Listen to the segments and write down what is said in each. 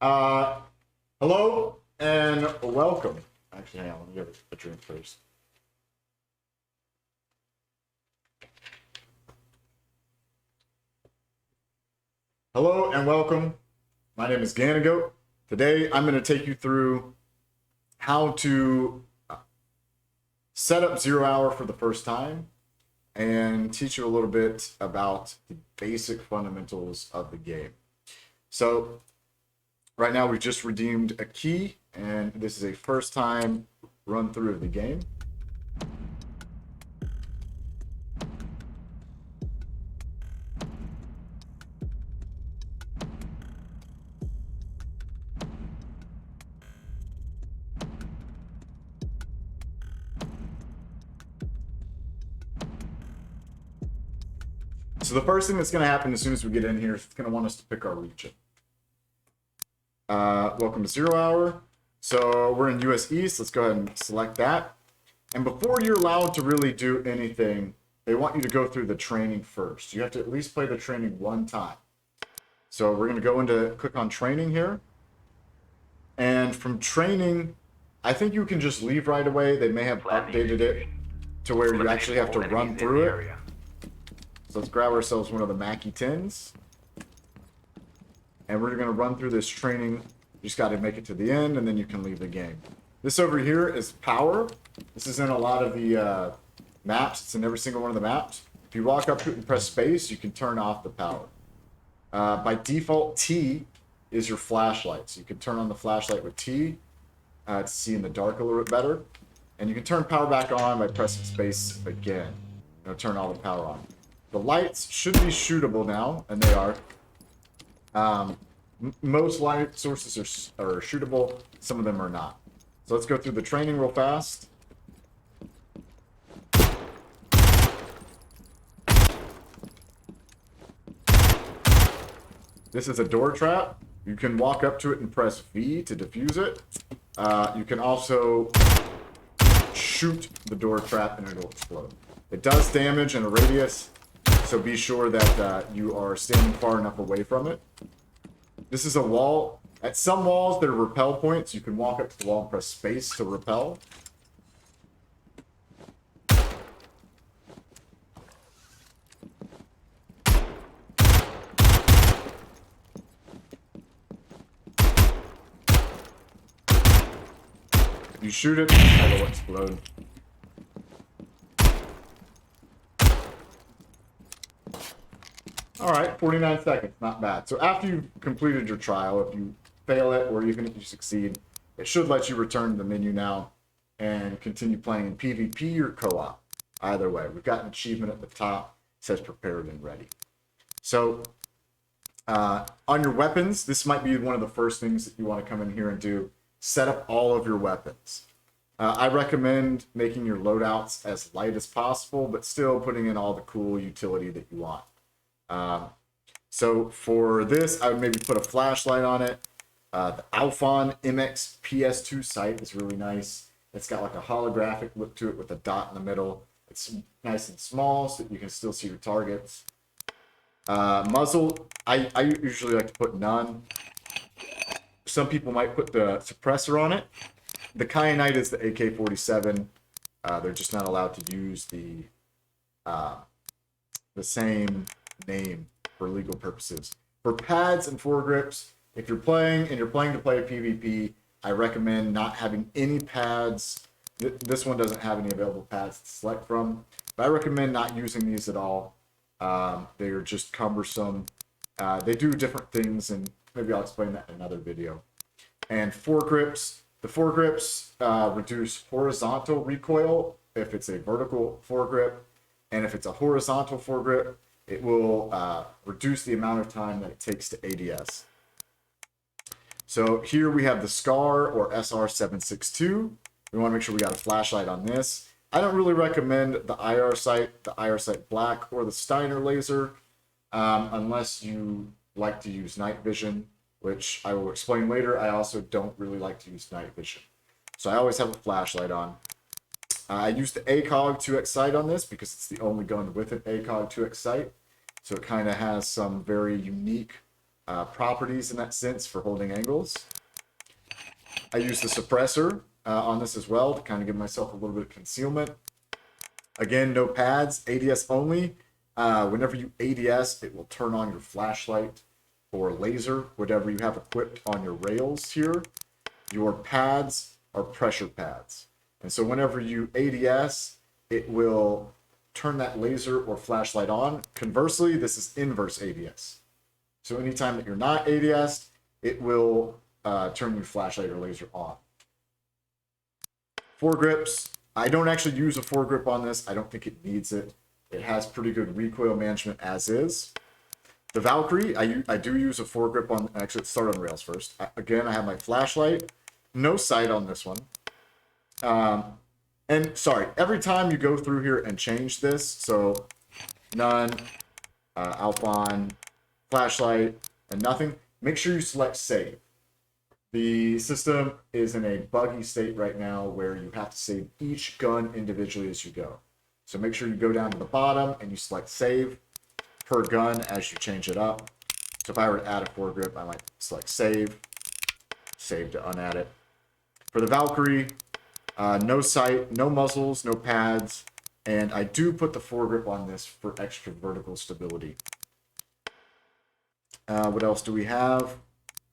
Uh, Hello and welcome. Actually, hang on, let me get a drink first. Hello and welcome. My name is Ganagoat. Today, I'm going to take you through how to set up Zero Hour for the first time and teach you a little bit about the basic fundamentals of the game. So, right now, we've just redeemed a key, and this is a first time run through of the game. So the first thing that's going to happen as soon as we get in here is it's going to want us to pick our region. Welcome to Zero Hour. So we're in US East. Let's go ahead and select that. And before you're allowed to really do anything, they want you to go through the training first. You have to at least play the training one time. So we're going to go into click on training here. And from training, I think you can just leave right away. They may have updated it to where you actually have to run through it. So let's grab ourselves one of the Mackie 10s. And we're going to run through this training. You just got to make it to the end, and then you can leave the game. This over here is power. This is in a lot of the maps. It's in every single one of the maps. If you walk up to it and press space, you can turn off the power. By default, T is your flashlight. So you can turn on the flashlight with T to see in the dark a little bit better. And you can turn power back on by pressing space again. It'll turn all the power on. The lights should be shootable now, and they are. Most light sources are shootable. Some of them are not. So let's go through the training real fast. This is a door trap. You can walk up to it and press V to defuse it. You can also shoot the door trap and it'll explode. It does damage in a radius, so be sure that you are standing far enough away from it. This is a wall. At some walls, there are repel points. You can walk up to the wall and press space to repel. If you shoot it, it'll explode. All right, 49 seconds, not bad. So after you've completed your trial, if you fail it or even if you succeed, it should let you return to the menu now and continue playing in PvP or co-op. Either way, we've got an achievement at the top. It says prepared and ready. So on your weapons, this might be one of the first things that you want to come in here and do. Set up all of your weapons. I recommend making your loadouts as light as possible, but still putting in all the cool utility that you want. So for this, I would maybe put a flashlight on it. The Alphon MX PS2 sight is really nice. It's got like a holographic look to it with a dot in the middle. It's nice and small so that you can still see your targets. Muzzle, I usually like to put none. Some people might put the suppressor on it. The Kyanite is the AK-47. They're just not allowed to use the same name for legal purposes. For pads and foregrips, if you're playing and you're playing to play a PvP, I recommend not having any pads. This one doesn't have any available pads to select from, but I recommend not using these at all. They are just cumbersome. They do different things, and maybe I'll explain that in another video. And foregrips. The foregrips reduce horizontal recoil if it's a vertical foregrip, and if it's a horizontal foregrip, it will reduce the amount of time that it takes to ADS. So here we have the SCAR or SR762. We want to make sure we got a flashlight on this. I don't really recommend the IR sight black, or the Steiner laser, unless you like to use night vision, which I will explain later. I also don't really like to use night vision. So I always have a flashlight on. I use the ACOG 2X sight on this because it's the only gun with an ACOG 2X sight. So it kind of has some very unique properties in that sense for holding angles. I use the suppressor on this as well to kind of give myself a little bit of concealment. Again, no pads, ADS only. Whenever you ADS, it will turn on your flashlight or laser, whatever you have equipped on your rails here. Your pads are pressure pads. And so whenever you ADS, it will turn that laser or flashlight on. Conversely, this is inverse ADS. So anytime that you're not ADS'd, it will turn your flashlight or laser on. Foregrips. I don't actually use a foregrip on this. I don't think it needs it. It has pretty good recoil management as is. The Valkyrie, I do use a foregrip on, actually let's start on rails first. Again, I have my flashlight. No sight on this one. And sorry, every time you go through here and change this, so none, Alphon, flashlight, and nothing, make sure you select save. The system is in a buggy state right now where you have to save each gun individually as you go. So make sure you go down to the bottom and you select save per gun as you change it up. So if I were to add a foregrip, I might select save to unadd it. For the Valkyrie, no sight, no muzzles, no pads, and I do put the foregrip on this for extra vertical stability. What else do we have?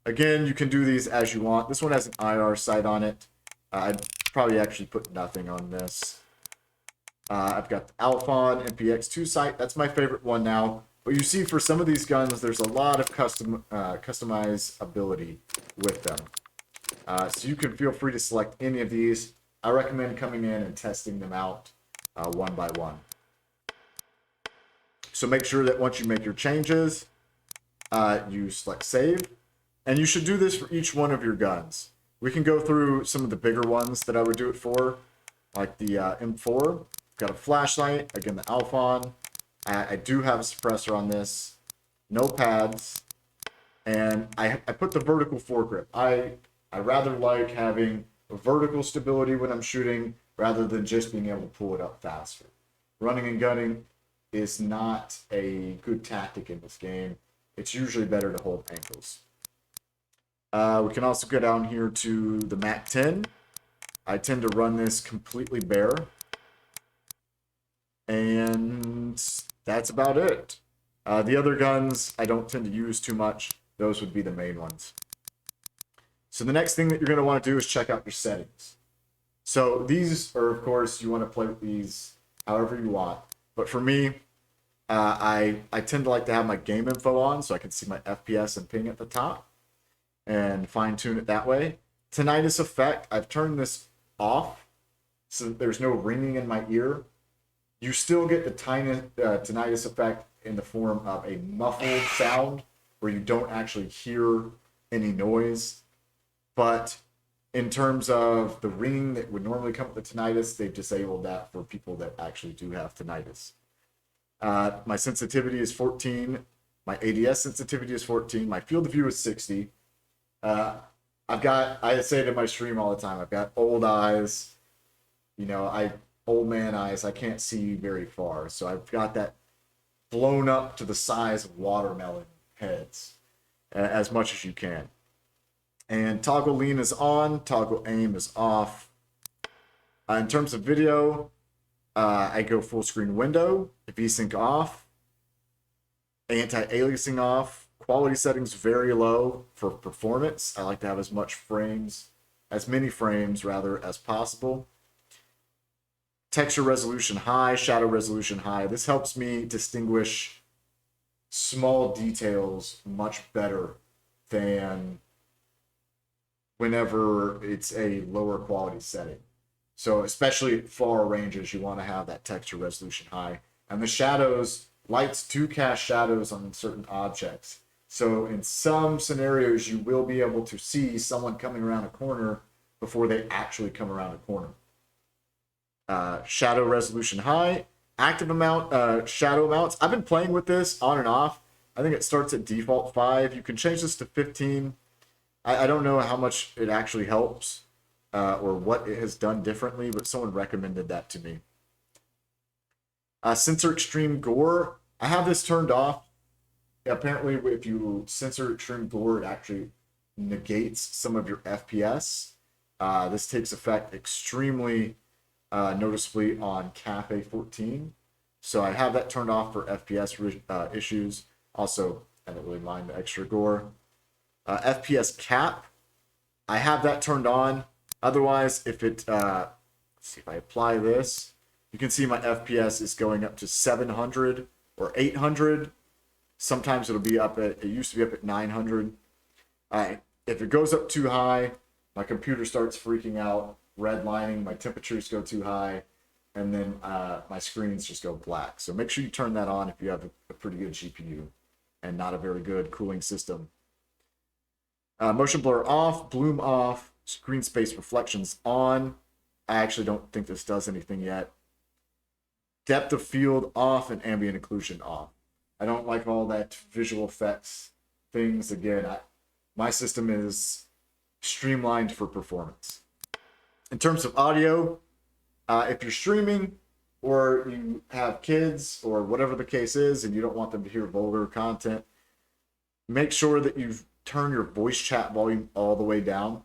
Again, you can do these as you want. This one has an IR sight on it. I'd probably actually put nothing on this. I've got the Alphon MPX2 sight. That's my favorite one now. But you see, for some of these guns, there's a lot of customizability with them. So you can feel free to select any of these. I recommend coming in and testing them out one by one. So make sure that once you make your changes, you select save. And you should do this for each one of your guns. We can go through some of the bigger ones that I would do it for, like the M4. Got a flashlight, again the Alphon. I do have a suppressor on this. No pads. And I put the vertical foregrip. I rather like having a vertical stability when I'm shooting rather than just being able to pull it up faster. Running and gunning is not a good tactic in this game. It's usually better to hold ankles. We can also go down here to the MAC-10. I tend to run this completely bare. And that's about it. The other guns I don't tend to use too much. Those would be the main ones. So the next thing that you're going to want to do is check out your settings. So these are, of course, you want to play with these however you want. But for me, I tend to like to have my game info on so I can see my FPS and ping at the top and fine tune it that way. Tinnitus effect, I've turned this off so that there's no ringing in my ear. You still get the tinnitus effect in the form of a muffled sound where you don't actually hear any noise. But in terms of the ringing that would normally come with the tinnitus, they've disabled that for people that actually do have tinnitus. My sensitivity is 14. My ADS sensitivity is 14. My field of view is 60. I say it in my stream all the time, I've got old eyes, old man eyes. I can't see very far. So I've got that blown up to the size of watermelon heads as much as you can. And toggle lean is on, toggle aim is off. In terms of video, I go full screen window, VSync off, anti-aliasing off. Quality settings very low for performance. I like to have as many frames as possible. Texture resolution high, shadow resolution high. This helps me distinguish small details much better than whenever it's a lower quality setting. So especially at far ranges, you want to have that texture resolution high. And the shadows, lights do cast shadows on certain objects. So in some scenarios, you will be able to see someone coming around a corner before they actually come around a corner. Shadow resolution high, active amount, shadow amounts. I've been playing with this on and off. I think it starts at default 5. You can change this to 15. I don't know how much it actually helps or what it has done differently, but someone recommended that to me. Sensor extreme gore. I have this turned off. apparently if you censor extreme gore, it actually negates some of your FPS. This takes effect extremely noticeably on Cafe 14. So I have that turned off for FPS issues. Also, I don't really mind the extra gore. FPS cap, I have that turned on. Otherwise, if it, let's see if I apply this, you can see my FPS is going up to 700 or 800. Sometimes it'll be up at, it used to be up at 900. If it goes up too high, my computer starts freaking out, redlining, my temperatures go too high, and then my screens just go black. So make sure you turn that on if you have a pretty good GPU and not a very good cooling system. Motion blur off, bloom off, screen space reflections on. I actually don't think this does anything yet. Depth of field off and ambient occlusion off. I don't like all that visual effects things. Again, my system is streamlined for performance. In terms of audio, if you're streaming or you have kids or whatever the case is and you don't want them to hear vulgar content, make sure that you turn your voice chat volume all the way down.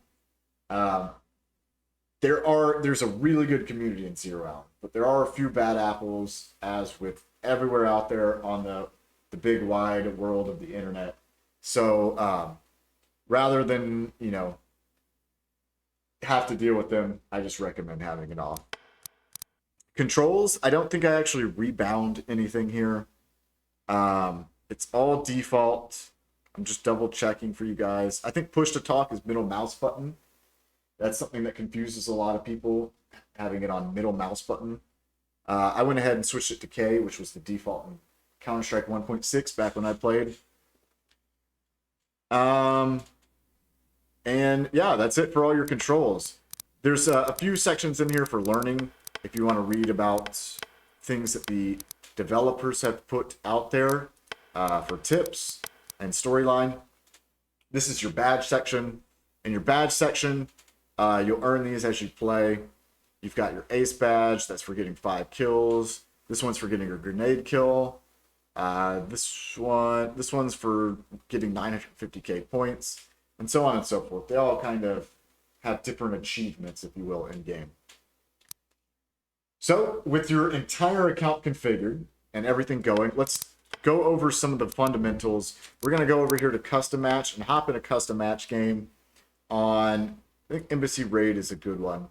There's a really good community in Zero Hour, but there are a few bad apples, as with everywhere out there on the big wide world of the internet. So rather than, you know, have to deal with them, I just recommend having it off. Controls, I don't think I actually rebound anything here. It's all default. I'm just double checking for you guys. I think push to talk is middle mouse button. That's something that confuses a lot of people, having it on middle mouse button. I went ahead and switched it to K, which was the default in Counter-Strike 1.6 back when I played. And yeah, that's it for all your controls. There's a few sections in here for learning if you want to read about things that the developers have put out there for tips and storyline. This is your badge section. In your badge section, you'll earn these as you play. You've got your ace badge, that's for getting 5 kills. This one's for getting a grenade kill. This one's for getting 950k points, and so on and so forth. They all kind of have different achievements, if you will, in game. So with your entire account configured and everything going, let's go over some of the fundamentals. We're going to go over here to custom match and hop in a custom match game on, I think Embassy Raid is a good one.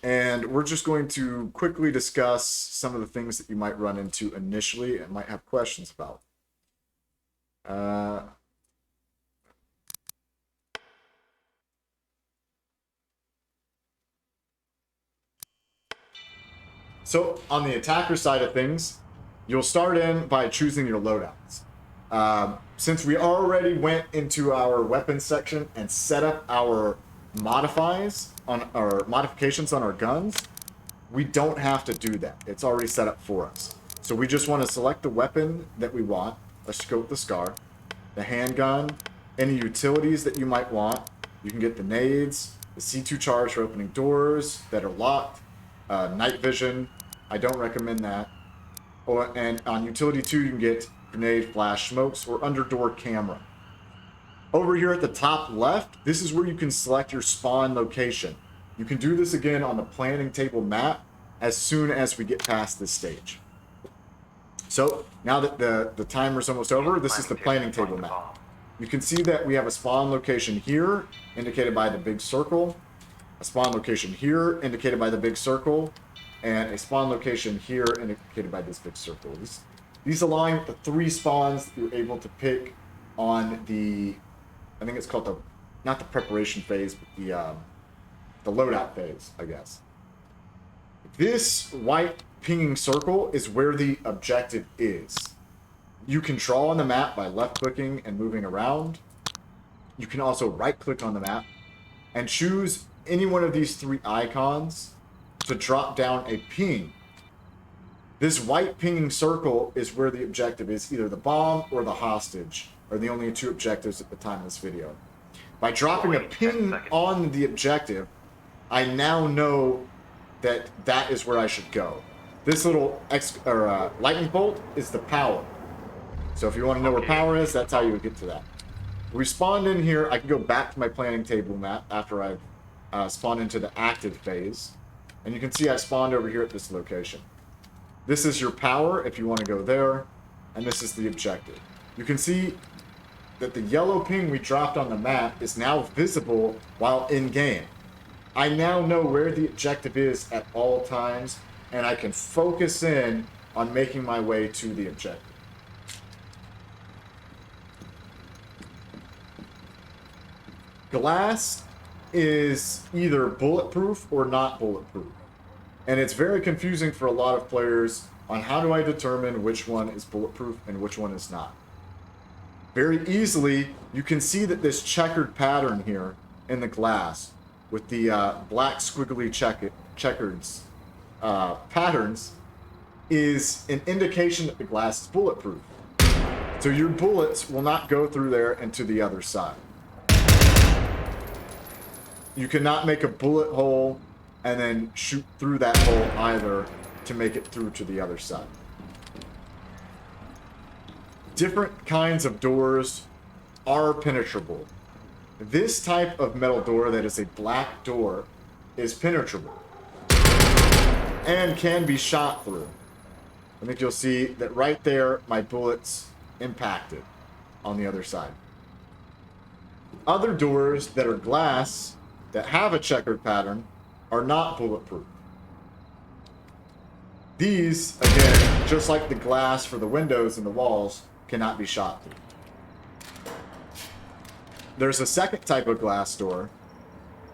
And we're just going to quickly discuss some of the things that you might run into initially and might have questions about. So on the attacker side of things, you'll start in by choosing your loadouts. Since we already went into our weapons section and set up our modifications on our guns, we don't have to do that. It's already set up for us. So we just want to select the weapon that we want. Let's go with the SCAR, the handgun, any utilities that you might want. You can get the nades, the C2 charge for opening doors that are locked, night vision. I don't recommend that. And on utility 2, you can get grenade, flash, smokes, or under door camera. Over here at the top left, this is where you can select your spawn location. You can do this again on the planning table map as soon as we get past this stage. So now that the timer's almost over, this is the planning table map. You can see that we have a spawn location here, indicated by the big circle, a spawn location here, indicated by the big circle, and a spawn location here, indicated by this big circle. These align with the 3 spawns that you're able to pick on the, I think it's called not the preparation phase, but the loadout phase, I guess. This white pinging circle is where the objective is. You can draw on the map by left-clicking and moving around. You can also right-click on the map and choose any one of these 3 icons to drop down a ping. This white pinging circle is where the objective is. Either the bomb or the hostage are the only 2 objectives at the time of this video. By dropping a ping on the objective, I now know that that is where I should go. This little lightning bolt is the power. So if you want to know where power is, that's how you would get to that. We spawned in here. I can go back to my planning table map after I've spawned into the active phase. And you can see I spawned over here at this location. This is your power if you want to go there. And this is the objective. You can see that the yellow ping we dropped on the map is now visible while in-game. I now know where the objective is at all times, and I can focus in on making my way to the objective. Glass is either bulletproof or not bulletproof. And it's very confusing for a lot of players on how do I determine which one is bulletproof and which one is not. Very easily, you can see that this checkered pattern here in the glass with the black squiggly checkers patterns is an indication that the glass is bulletproof. So your bullets will not go through there and to the other side. You cannot make a bullet hole and then shoot through that hole either to make it through to the other side. Different kinds of doors are penetrable. This type of metal door that is a black door is penetrable and can be shot through. I think you'll see that right there, my bullets impacted on the other side. Other doors that are glass that have a checkered pattern are not bulletproof. These, again, just like the glass for the windows and the walls, cannot be shot through. There's a second type of glass door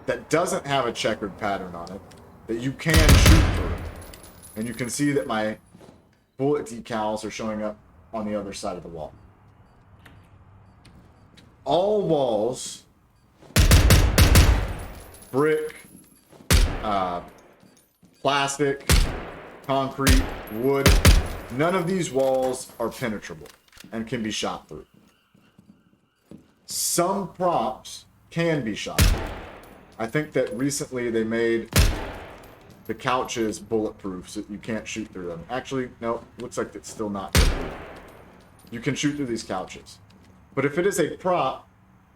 that doesn't have a checkered pattern on it that you can shoot through. And you can see that my bullet decals are showing up on the other side of the wall. All walls, brick, plastic, concrete, wood, none of these walls are penetrable and can be shot through. Some props can be shot through. I think that recently they made the couches bulletproof so that you can't shoot through them. Actually, no, looks like it's still not bulletproof. You can shoot through these couches. But if it is a prop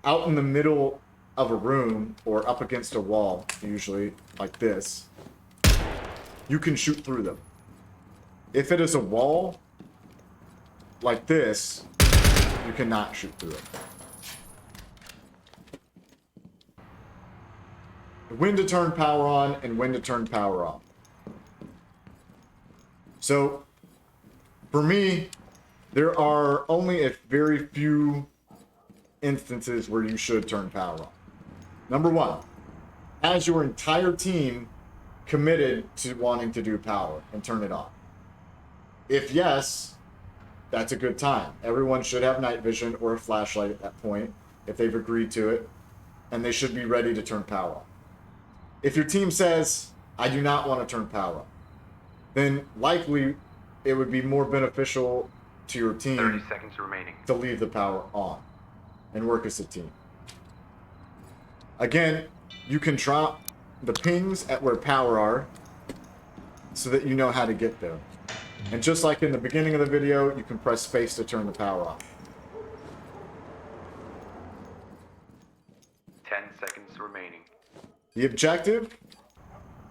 out in the middle of a room or up against a wall, usually like this, you can shoot through them. If it is a wall like this, you cannot shoot through it. When to turn power on and when to turn power off. So, for me, there are only a very few instances where you should turn power on. Number one, has your entire team committed to wanting to do power and turn it on? If yes, that's a good time. Everyone should have night vision or a flashlight at that point if they've agreed to it, and they should be ready to turn power on. If your team says, I do not want to turn power on, then likely it would be more beneficial to your team 30 seconds remaining to leave the power on and work as a team. Again, you can drop the pings at where power are so that you know how to get there. And just like in the beginning of the video, you can press space to turn the power off. 10 seconds remaining. The objective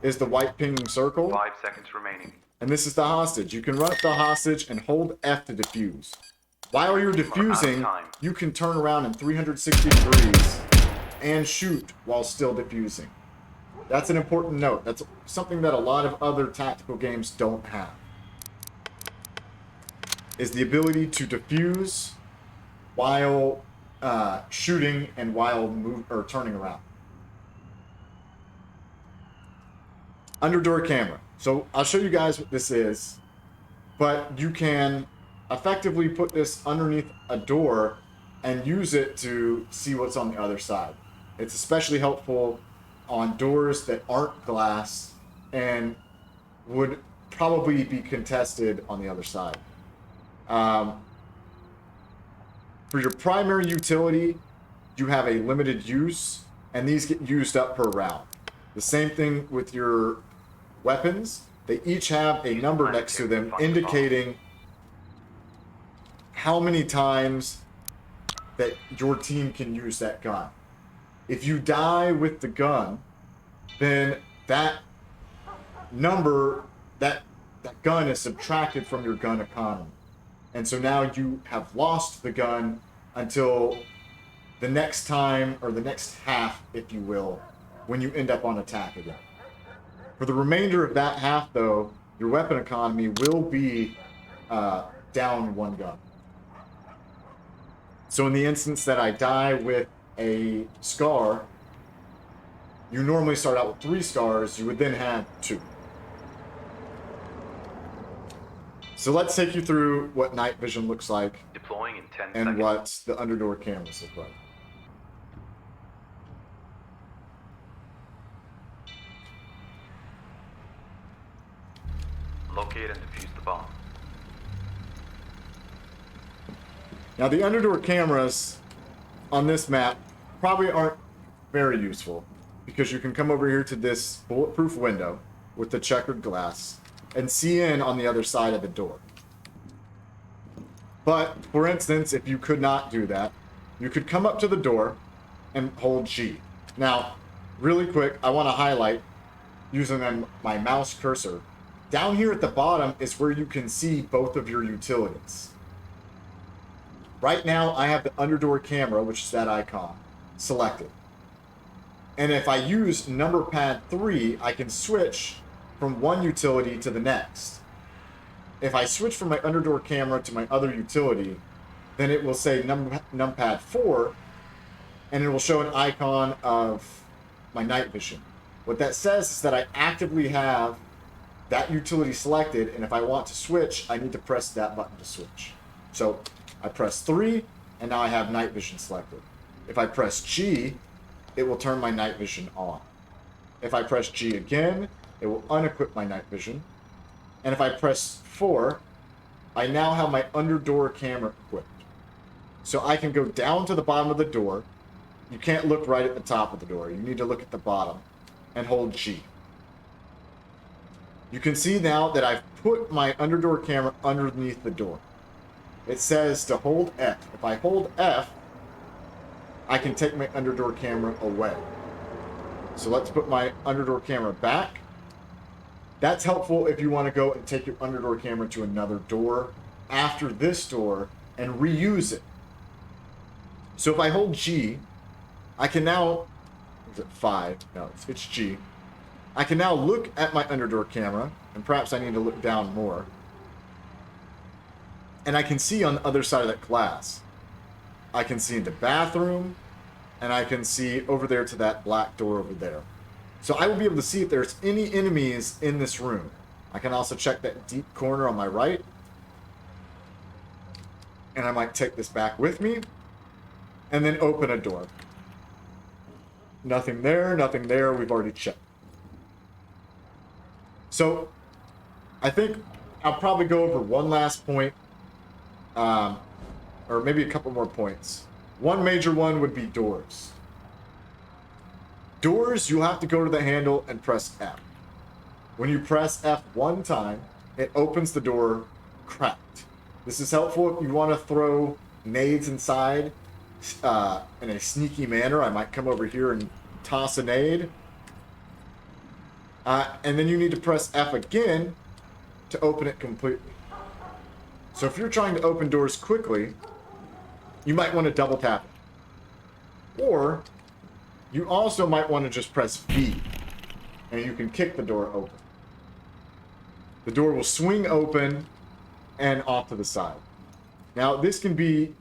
is the white pinging circle. 5 seconds remaining. And this is the hostage. You can run up the hostage and hold F to defuse. While you're defusing, you can turn around in 360 degrees and shoot while still defusing. That's an important note. That's something that a lot of other tactical games don't have. Is the ability to defuse while shooting and while turning around. Underdoor camera. So I'll show you guys what this is, but you can effectively put this underneath a door and use it to see what's on the other side. It's especially helpful on doors that aren't glass and would probably be contested on the other side. For your primary utility, you have a limited use, and these get used up per round. The same thing with your weapons. they each have a number next to them indicating how many times that your team can use that gun. If you die with the gun, then that number, that gun is subtracted from your gun economy. And so now you have lost the gun until the next time, or the next half, if you will, when you end up on attack again. For the remainder of that half, though, your weapon economy will be down one gun. So in the instance that I die with a scar, you normally start out with 3 scars, you would then have 2. So let's take you through what night vision looks like Deploying in 10 and seconds. what the underdoor cameras look like. Locate and defuse the bomb. Now the underdoor cameras on this map probably aren't very useful because you can come over here to this bulletproof window with the checkered glass and see in on the other side of the door. But for instance, if you could not do that, you could come up to the door and hold G. Now, really quick, I want to highlight using my mouse cursor. Down here at the bottom is where you can see both of your utilities. Right now, I have the underdoor camera, which is that icon, selected. And if I use number pad 3, I can switch from one utility to the next. If I switch from my underdoor camera to my other utility, then it will say numpad 4, and it will show an icon of my night vision. What that says is that I actively have that utility selected, and if I want to switch, I need to press that button to switch. So I press 3, and now I have night vision selected. If I press G, it will turn my night vision on. If I press G again, it will unequip my night vision. And if I press 4, I now have my underdoor camera equipped. So I can go down to the bottom of the door. You can't look right at the top of the door. You need to look at the bottom and hold G. You can see now that I've put my underdoor camera underneath the door. It says to hold F. If I hold F, I can take my underdoor camera away. So let's put my underdoor camera back. That's helpful if you want to go and take your underdoor camera to another door after this door and reuse it. So if I hold G, I can now, is it 5? No, it's G. I can now look at my underdoor camera, and perhaps I need to look down more. And I can see on the other side of that glass. I can see into bathroom, and I can see over there to that black door over there. So I will be able to see if there's any enemies in this room. I can also check that deep corner on my right. And I might take this back with me, and then open a door. Nothing there, we've already checked. So, I think I'll probably go over one last point, or maybe a couple more points. One major one would be doors. Doors, you'll have to go to the handle and press F. When you press F one time, it opens the door cracked. This is helpful if you want to throw nades inside in a sneaky manner. I might come over here and toss a nade. And then you need to press F again to open it completely. So if you're trying to open doors quickly, you might want to double tap it. Or you also might want to just press V, and you can kick the door open. The door will swing open and off to the side. Now this can be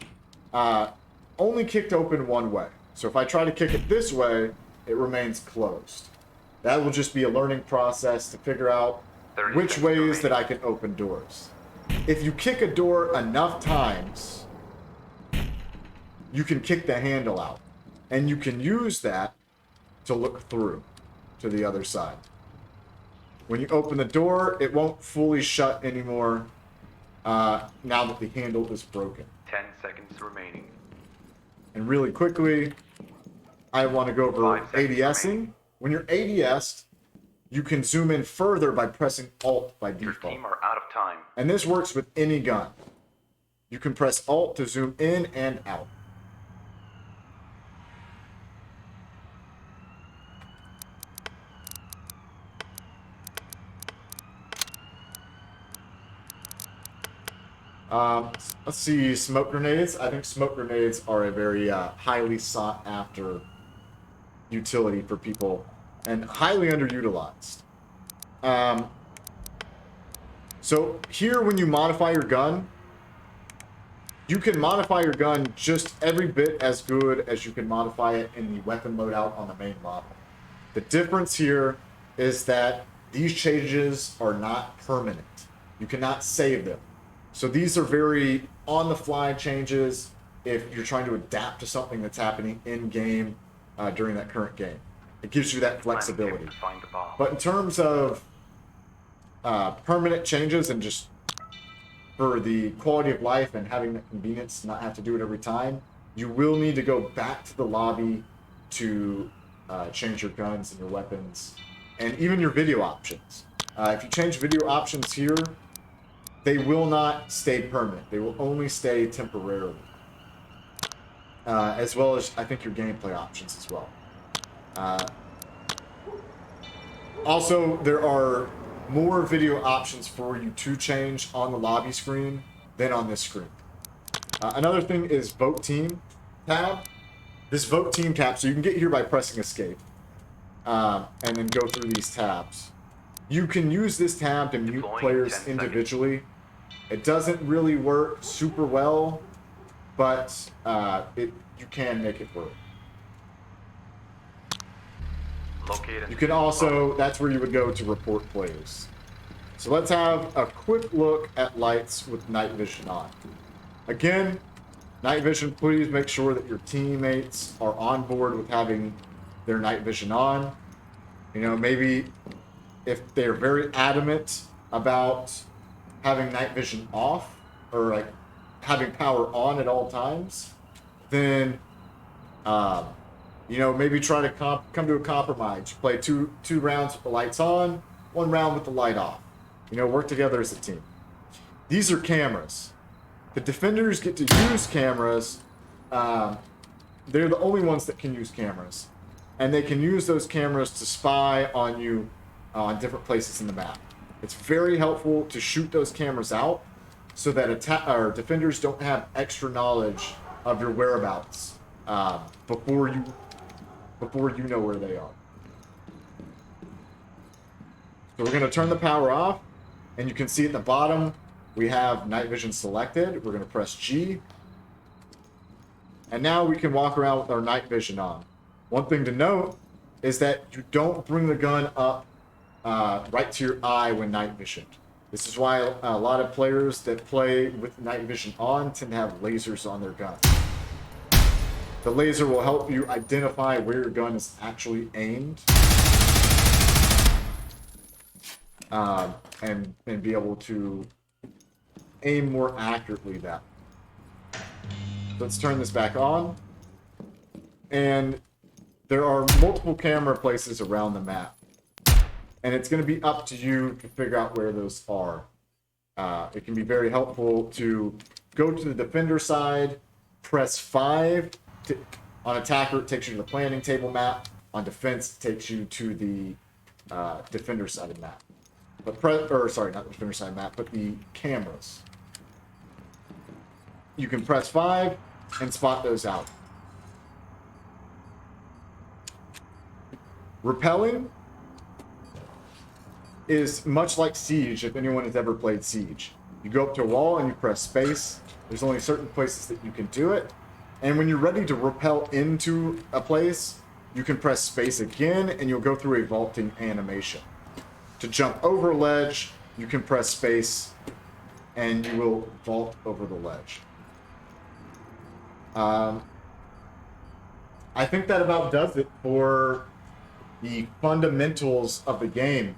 only kicked open one way. So if I try to kick it this way, it remains closed. That will just be a learning process to figure out which ways that I can open doors. If you kick a door enough times, you can kick the handle out. And you can use that to look through to the other side. When you open the door, it won't fully shut anymore now that the handle is broken. 10 seconds remaining. And really quickly, I want to go over 5 seconds ADSing. remaining. When you're ADS'd, you can zoom in further by pressing Alt by Your default. team are out of time. And this works with any gun. You can press Alt to zoom in and out. Let's see, smoke grenades. I think smoke grenades are a very highly sought after utility for people and highly underutilized. So here, when you modify your gun, you can modify your gun just every bit as good as you can modify it in the weapon loadout on the main model. The difference here is that these changes are not permanent. You cannot save them. So these are very on-the-fly changes if you're trying to adapt to something that's happening in-game during that current game. It gives you that flexibility. To find the bomb. But in terms of permanent changes and just for the quality of life and having the convenience to not have to do it every time, you will need to go back to the lobby to change your guns and your weapons and even your video options. If you change video options here, they will not stay permanent. They will only stay temporarily. As well as, I think, your gameplay options as well. Also, there are more video options for you to change on the lobby screen than on this screen. Another thing is Vote Team tab. This Vote Team tab, so you can get here by pressing Escape. And then go through these tabs. You can use this tab to mute Deploying players 10 individually. It doesn't really work super well, but you can make it work. Locate and You can also, that's where you would go to report players. So let's have a quick look at lights with night vision on. Again, night vision, please make sure that your teammates are on board with having their night vision on. You know, maybe if they're very adamant about having night vision off or like having power on at all times, then you know, maybe try to come to a compromise. Play two rounds with the lights on, 1 round with the light off. You know, work together as a team. These are cameras. The defenders get to use cameras. They're the only ones that can use cameras. And they can use those cameras to spy on you on different places in the map. It's very helpful to shoot those cameras out so that defenders don't have extra knowledge of your whereabouts before you know where they are. So we're going to turn the power off, and you can see at the bottom we have night vision selected. We're going to press G. And now we can walk around with our night vision on. One thing to note is that you don't bring the gun up right to your eye when night visioned. This is why a lot of players that play with night vision on tend to have lasers on their gun. The laser will help you identify where your gun is actually aimed and be able to aim more accurately that. Let's turn this back on. And there are multiple camera places around the map. And it's going to be up to you to figure out where those are. It can be very helpful to go to the defender side, press 5. On attacker, it takes you to the planning table map. On defense, it takes you to the defender side of the map. Sorry, not the defender side map, but the cameras. You can press 5 and spot those out. Repelling is much like Siege, if anyone has ever played Siege. You go up to a wall and you press space. There's only certain places that you can do it. And when you're ready to rappel into a place, you can press space again and you'll go through a vaulting animation. To jump over a ledge, you can press space and you will vault over the ledge. I think that about does it for the fundamentals of the game.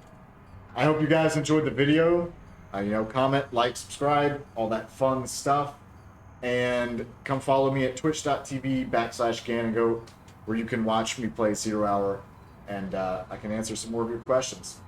I hope you guys enjoyed the video. Comment, like, subscribe, all that fun stuff. And come follow me at twitch.tv/GannaGoat, where you can watch me play 0 Hour and I can answer some more of your questions.